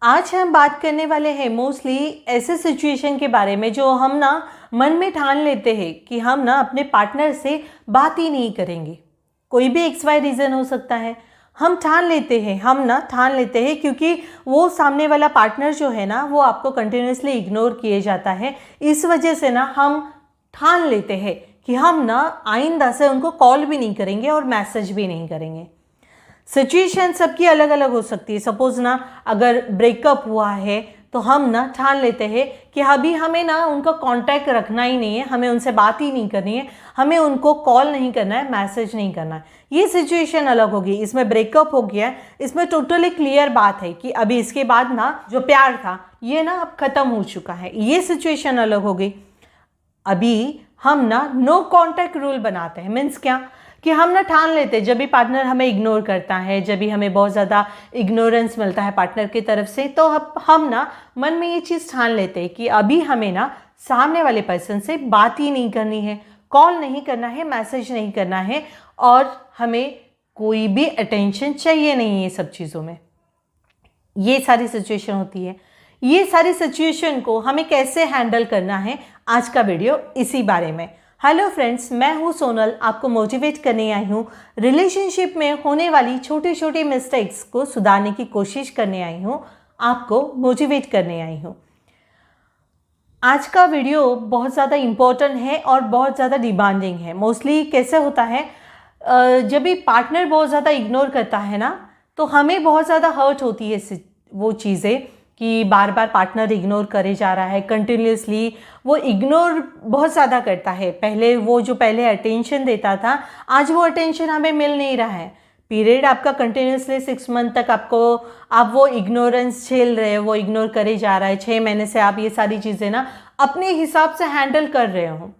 आज हम बात करने वाले हैं मोस्टली ऐसे सिचुएशन के बारे में जो हम ना मन में ठान लेते हैं कि हम ना अपने पार्टनर से बात ही नहीं करेंगे। कोई भी XY रीज़न हो सकता है, हम ठान लेते हैं क्योंकि वो सामने वाला पार्टनर जो है ना वो आपको कंटिन्यूसली इग्नोर किए जाता है। इस वजह से ना हम ठान लेते हैं कि हम ना आइंदा से उनको कॉल भी नहीं करेंगे और मैसेज भी नहीं करेंगे। सिचुएशन सबकी अलग अलग हो सकती है। सपोज ना अगर ब्रेकअप हुआ है तो हम ना ठान लेते हैं कि अभी हमें ना उनका कांटेक्ट रखना ही नहीं है, हमें उनसे बात ही नहीं करनी है, हमें उनको कॉल नहीं करना है, मैसेज नहीं करना है। ये सिचुएशन अलग होगी। इसमें ब्रेकअप हो गया है, इसमें टोटली क्लियर बात है कि अभी इसके बाद ना जो प्यार था ये ना अब ख़त्म हो चुका है। ये सिचुएशन अलग हो गई। अभी हम ना नो कांटेक्ट रूल बनाते हैं। मीन्स क्या कि हम ना ठान लेते हैं जब भी पार्टनर हमें इग्नोर करता है, जब भी हमें बहुत ज़्यादा इग्नोरेंस मिलता है पार्टनर की तरफ से, तो हम ना मन में ये चीज़ ठान लेते हैं कि अभी हमें ना सामने वाले पर्सन से बात ही नहीं करनी है, कॉल नहीं करना है, मैसेज नहीं करना है और हमें कोई भी अटेंशन चाहिए नहीं है सब चीज़ों में। ये सारी सिचुएशन होती है। ये सारी सिचुएशन को हमें कैसे हैंडल करना है, आज का वीडियो इसी बारे में। हेलो फ्रेंड्स, मैं हूँ सोनल, आपको मोटिवेट करने आई हूँ। रिलेशनशिप में होने वाली छोटी छोटी मिस्टेक्स को सुधारने की कोशिश करने आई हूँ, आपको मोटिवेट करने आई हूँ। आज का वीडियो बहुत ज़्यादा इम्पोर्टेंट है और बहुत ज़्यादा डिमांडिंग है। मोस्टली कैसे होता है, जब भी पार्टनर बहुत ज़्यादा इग्नोर करता है ना तो हमें बहुत ज़्यादा हर्ट होती है वो चीज़ें कि बार बार पार्टनर इग्नोर करे जा रहा है, कंटिन्यूसली वो इग्नोर बहुत ज़्यादा करता है। पहले अटेंशन देता था, आज वो अटेंशन हमें मिल नहीं रहा है। पीरियड आपका कंटिन्यूसली 6 मंथ तक आप वो इग्नोरेंस झेल रहे हो, वो इग्नोर करे जा रहा है। 6 महीने से आप ये सारी चीज़ें ना अपने हिसाब से हैंडल कर रहे हो,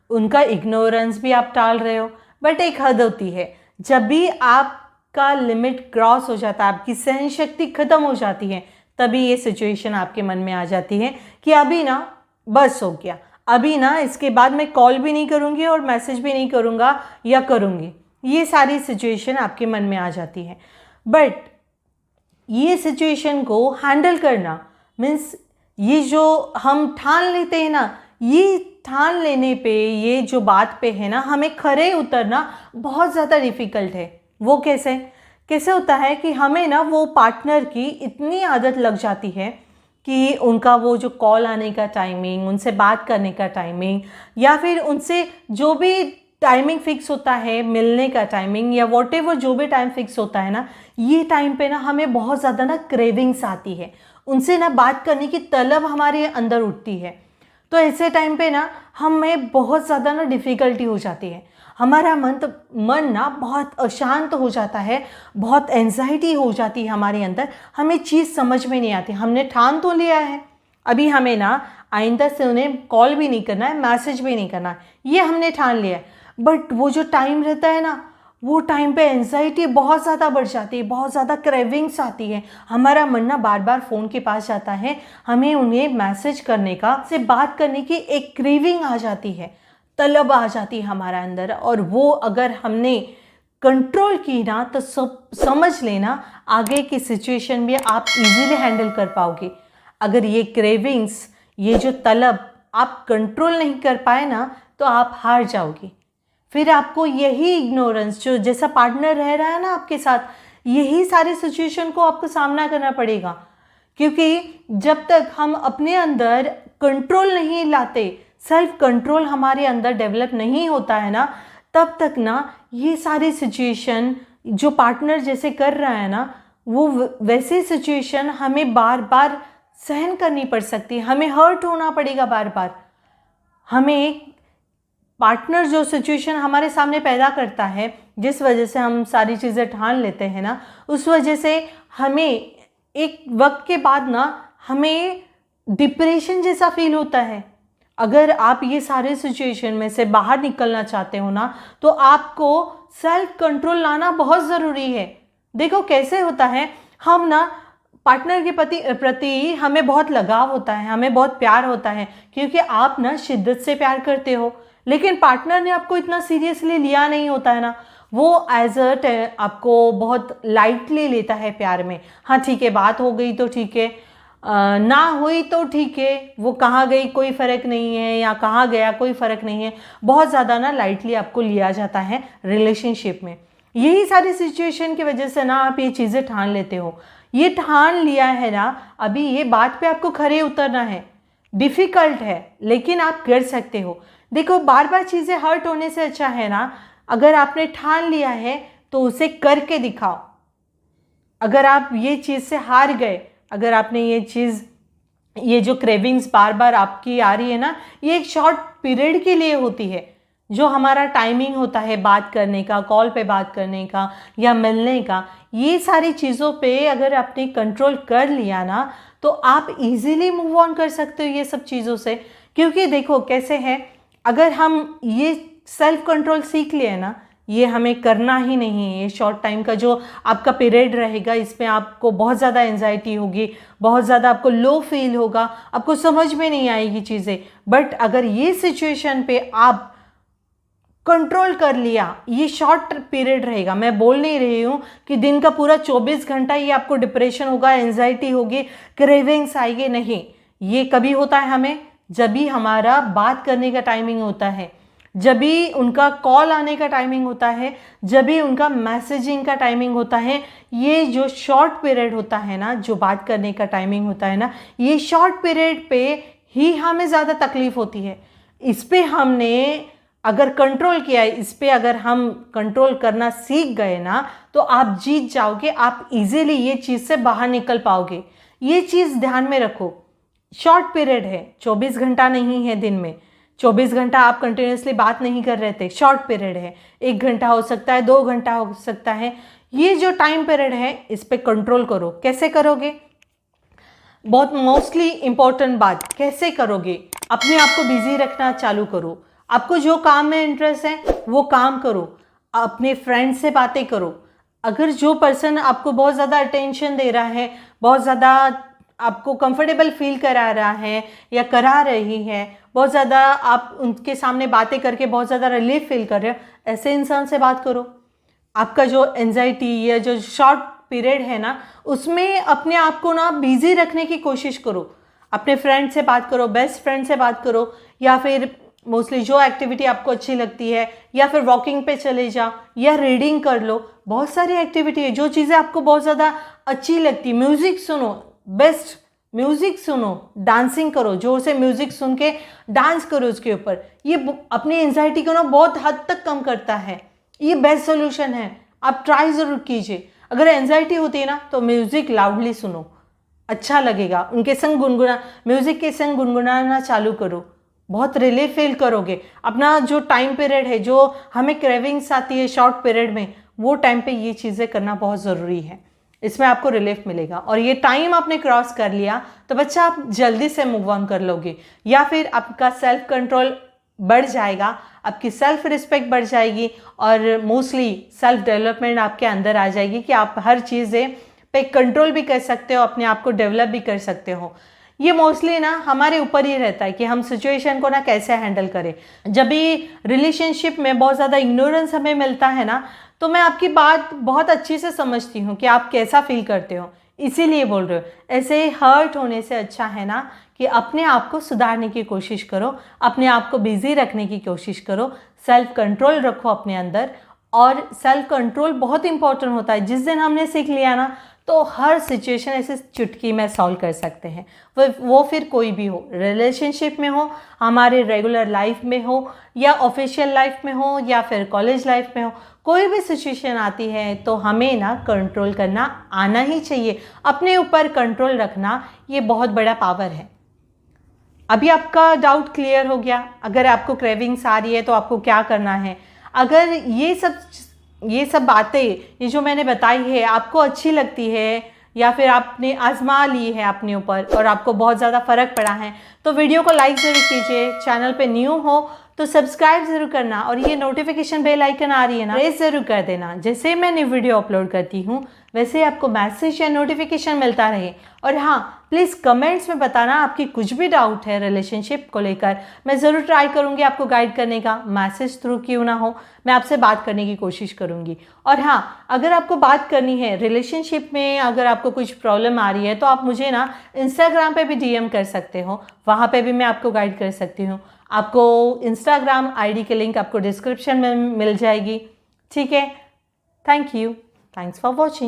उनका इग्नोरेंस भी आप टाल रहे हो। बट एक हद होती है, जब भी आपका लिमिट क्रॉस हो जाता है, आपकी सहन शक्ति ख़त्म हो जाती है, तभी ये सिचुएशन आपके मन में आ जाती है कि अभी ना बस हो गया, अभी ना इसके बाद मैं कॉल भी नहीं करूँगी और मैसेज भी नहीं करूँगा या करूँगी। ये सारी सिचुएशन आपके मन में आ जाती है। बट ये सिचुएशन को हैंडल करना मीन्स ये जो हम ठान लेते हैं ना, ये ठान लेने पे, ये जो बात पे है ना, हमें खरे उतरना बहुत ज़्यादा डिफ़िकल्ट है। वो कैसे होता है कि हमें ना वो पार्टनर की इतनी आदत लग जाती है कि उनका वो जो कॉल आने का टाइमिंग, उनसे बात करने का टाइमिंग, या फिर उनसे जो भी टाइमिंग फिक्स होता है, मिलने का टाइमिंग या वॉटेवर जो भी टाइम फिक्स होता है ना, ये टाइम पे ना हमें बहुत ज़्यादा ना क्रेविंग्स आती है, उनसे ना बात करने की तलब हमारे अंदर उठती है। तो ऐसे टाइम पे ना हमें बहुत ज़्यादा ना डिफ़िकल्टी हो जाती है। हमारा मन ना बहुत अशांत हो जाता है, बहुत एंजाइटी हो जाती है हमारे अंदर, हमें चीज़ समझ में नहीं आती। हमने ठान तो लिया है, अभी हमें ना आइंदा से उन्हें कॉल भी नहीं करना है, मैसेज भी नहीं करना है, ये हमने ठान लिया है। बट वो जो टाइम रहता है ना, वो टाइम पे एंजाइटी बहुत ज़्यादा बढ़ जाती है, बहुत ज़्यादा क्रेविंग्स आती है। हमारा मन ना बार बार फ़ोन के पास जाता है, हमें उन्हें मैसेज करने का, से बात करने की एक क्रेविंग आ जाती है, तलब आ जाती है हमारा अंदर। और वो अगर हमने कंट्रोल की ना तो समझ लेना आगे की सिचुएशन भी आप इजीली हैंडल कर पाओगे। अगर ये क्रेविंग्स, ये जो तलब आप कंट्रोल नहीं कर पाए ना तो आप हार जाओगे। फिर आपको यही इग्नोरेंस, जो जैसा पार्टनर रह रहा है ना आपके साथ, यही सारी सिचुएशन को आपको सामना करना पड़ेगा। क्योंकि जब तक हम अपने अंदर कंट्रोल नहीं लाते, सेल्फ कंट्रोल हमारे अंदर डेवलप नहीं होता है ना, तब तक ना ये सारी सिचुएशन जो पार्टनर जैसे कर रहा है ना, वो वैसी सिचुएशन हमें बार बार सहन करनी पड़ सकती है, हमें हर्ट होना पड़ेगा बार बार। हमें पार्टनर जो सिचुएशन हमारे सामने पैदा करता है, जिस वजह से हम सारी चीज़ें ठान लेते हैं ना, उस वजह से हमें एक वक्त के बाद ना हमें डिप्रेशन जैसा फील होता है। अगर आप ये सारे सिचुएशन में से बाहर निकलना चाहते हो ना तो आपको सेल्फ कंट्रोल लाना बहुत ज़रूरी है। देखो कैसे होता है, हम ना पार्टनर के प्रति हमें बहुत लगाव होता है, हमें बहुत प्यार होता है, क्योंकि आप ना शिद्दत से प्यार करते हो, लेकिन पार्टनर ने आपको इतना सीरियसली लिया नहीं होता है ना, वो एज अ आपको बहुत लाइटली लेता है प्यार में। हाँ ठीक है, बात हो गई तो ठीक है, ना हुई तो ठीक है, वो कहाँ गई कोई फ़र्क नहीं है या कहाँ गया कोई फ़र्क नहीं है, बहुत ज़्यादा ना लाइटली आपको लिया जाता है रिलेशनशिप में। यही सारी सिचुएशन की वजह से ना आप ये चीज़ें ठान लेते हो। ये ठान लिया है ना, अभी ये बात पे आपको खरे उतरना है, डिफ़िकल्ट है लेकिन आप कर सकते हो। देखो, बार बार चीज़ें हर्ट होने से अच्छा है ना, अगर आपने ठान लिया है तो उसे करके दिखाओ। अगर आप ये चीज़ से हार गए, अगर आपने ये जो क्रेविंग्स बार बार आपकी आ रही है ना, ये एक शॉर्ट पीरियड के लिए होती है। जो हमारा टाइमिंग होता है बात करने का, कॉल पे बात करने का या मिलने का, ये सारी चीज़ों पे अगर आपने कंट्रोल कर लिया ना, तो आप इजीली मूव ऑन कर सकते हो ये सब चीज़ों से। क्योंकि देखो कैसे है, अगर हम ये सेल्फ कंट्रोल सीख लिए ना, ये हमें करना ही नहीं है। ये शॉर्ट टाइम का जो आपका पीरियड रहेगा, इसमें आपको बहुत ज़्यादा एंजाइटी होगी, बहुत ज़्यादा आपको लो फील होगा, आपको समझ में नहीं आएगी चीज़ें। बट अगर ये सिचुएशन पे आप कंट्रोल कर लिया, ये शॉर्ट पीरियड रहेगा। मैं बोल नहीं रही हूँ कि दिन का पूरा 24 घंटा ये आपको डिप्रेशन होगा, एंजाइटी होगी, क्रेविंग्स आएगी, नहीं। ये कभी होता है हमें, जब भी हमारा बात करने का टाइमिंग होता है, जब भी उनका कॉल आने का टाइमिंग होता है, जब भी उनका मैसेजिंग का टाइमिंग होता है। ये जो शॉर्ट पीरियड होता है ना, जो बात करने का टाइमिंग होता है ना, ये शॉर्ट पीरियड पे ही हमें ज़्यादा तकलीफ होती है। इस पे हमने अगर कंट्रोल किया है, इस पे अगर हम कंट्रोल करना सीख गए ना, तो आप जीत जाओगे, आप इजीली ये चीज़ से बाहर निकल पाओगे। ये चीज़ ध्यान में रखो, शॉर्ट पीरियड है, 24 घंटा नहीं है दिन में। 24 घंटा आप कंटिन्यूसली बात नहीं कर रहे थे, शॉर्ट पीरियड है, 1 घंटा हो सकता है, 2 घंटा हो सकता है। ये जो टाइम पीरियड है, इस पे कंट्रोल करो। कैसे करोगे? बहुत मोस्टली इंपॉर्टेंट बात, कैसे करोगे? अपने आप को बिजी रखना चालू करो। आपको जो काम में इंटरेस्ट है वो काम करो, अपने फ्रेंड से बातें करो। अगर जो पर्सन आपको बहुत ज़्यादा अटेंशन दे रहा है, बहुत ज़्यादा आपको कंफर्टेबल फील करा रहा है या करा रही है, बहुत ज़्यादा आप उनके सामने बातें करके बहुत ज़्यादा रिलीफ फील कर रहे हो, ऐसे इंसान से बात करो। आपका जो एंजाइटी या जो शॉर्ट पीरियड है ना, उसमें अपने आप को ना बिजी रखने की कोशिश करो। अपने फ्रेंड से बात करो, बेस्ट फ्रेंड से बात करो, या फिर मोस्टली जो एक्टिविटी आपको अच्छी लगती है, या फिर वॉकिंग पे चले जाओ या रीडिंग कर लो। बहुत सारी एक्टिविटी है, जो चीज़ें आपको बहुत ज़्यादा अच्छी लगती। म्यूज़िक सुनो, बेस्ट म्यूज़िक सुनो, डांसिंग करो, जोर से म्यूज़िक सुन के डांस करो उसके ऊपर। ये अपनी एंजाइटी को ना बहुत हद तक कम करता है। ये बेस्ट सोल्यूशन है, आप ट्राई ज़रूर कीजिए। अगर एंजाइटी होती है ना, तो म्यूज़िक लाउडली सुनो, अच्छा लगेगा। उनके संग म्यूज़िक के संग गुनगुनाना चालू करो, बहुत रिलीफ फील करोगे। अपना जो टाइम पीरियड है, जो हमें क्रेविंग्स आती है शॉर्ट पीरियड में, वो टाइम पे ये चीज़ें करना बहुत ज़रूरी है। इसमें आपको रिलीफ मिलेगा। और ये टाइम आपने क्रॉस कर लिया तो बच्चा आप जल्दी से मूव ऑन कर लोगे, या फिर आपका सेल्फ कंट्रोल बढ़ जाएगा, आपकी सेल्फ रिस्पेक्ट बढ़ जाएगी, और मोस्टली सेल्फ डेवलपमेंट आपके अंदर आ जाएगी कि आप हर चीज़ें पे कंट्रोल भी कर सकते हो, अपने आप को डेवलप भी कर सकते हो। ये मोस्टली ना हमारे ऊपर ही रहता है कि हम सिचुएशन को ना कैसे हैंडल करें। जब भी रिलेशनशिप में बहुत ज़्यादा इग्नोरेंस हमें मिलता है ना, तो मैं आपकी बात बहुत अच्छे से समझती हूँ कि आप कैसा फील करते हो, इसीलिए बोल रहे हो। ऐसे हर्ट होने से अच्छा है ना कि अपने आप को सुधारने की कोशिश करो, अपने आप को बिजी रखने की कोशिश करो, सेल्फ कंट्रोल रखो अपने अंदर। और सेल्फ कंट्रोल बहुत इंपॉर्टेंट होता है। जिस दिन हमने सीख लिया ना, तो हर सिचुएशन ऐसे चुटकी में सॉल्व कर सकते हैं। वो फिर कोई भी हो, रिलेशनशिप में हो, हमारे रेगुलर लाइफ में हो, या ऑफिशियल लाइफ में हो, या फिर कॉलेज लाइफ में हो, कोई भी सिचुएशन आती है तो हमें ना कंट्रोल करना आना ही चाहिए। अपने ऊपर कंट्रोल रखना ये बहुत बड़ा पावर है। अभी आपका डाउट क्लियर हो गया? अगर आपको क्रेविंग्स आ रही है तो आपको क्या करना है? अगर ये सब बातें, ये जो मैंने बताई है, आपको अच्छी लगती है, या फिर आपने आजमा ली है अपने ऊपर और आपको बहुत ज़्यादा फ़र्क पड़ा है, तो वीडियो को लाइक ज़रूर कीजिए। चैनल पे न्यू हो तो सब्सक्राइब ज़रूर करना, और ये नोटिफिकेशन बेल आइकन आ रही है ना, प्रेस ज़रूर कर देना। जैसे मैं न्यू वीडियो अपलोड करती हूँ वैसे आपको मैसेज या नोटिफिकेशन मिलता रहे। और हाँ, प्लीज़ कमेंट्स में बताना आपकी कुछ भी डाउट है रिलेशनशिप को लेकर। मैं ज़रूर ट्राई करूँगी आपको गाइड करने का, मैसेज थ्रू क्यों ना हो, मैं आपसे बात करने की कोशिश करूँगी। और हाँ, अगर आपको बात करनी है रिलेशनशिप में, अगर आपको कुछ प्रॉब्लम आ रही है तो आप मुझे ना इंस्टाग्राम पे भी डीएम कर सकते हो, वहाँ पे भी मैं आपको गाइड कर सकती हूँ। आपको इंस्टाग्राम आईडी की लिंक आपको डिस्क्रिप्शन में मिल जाएगी। ठीक है, thank you, thanks for watching.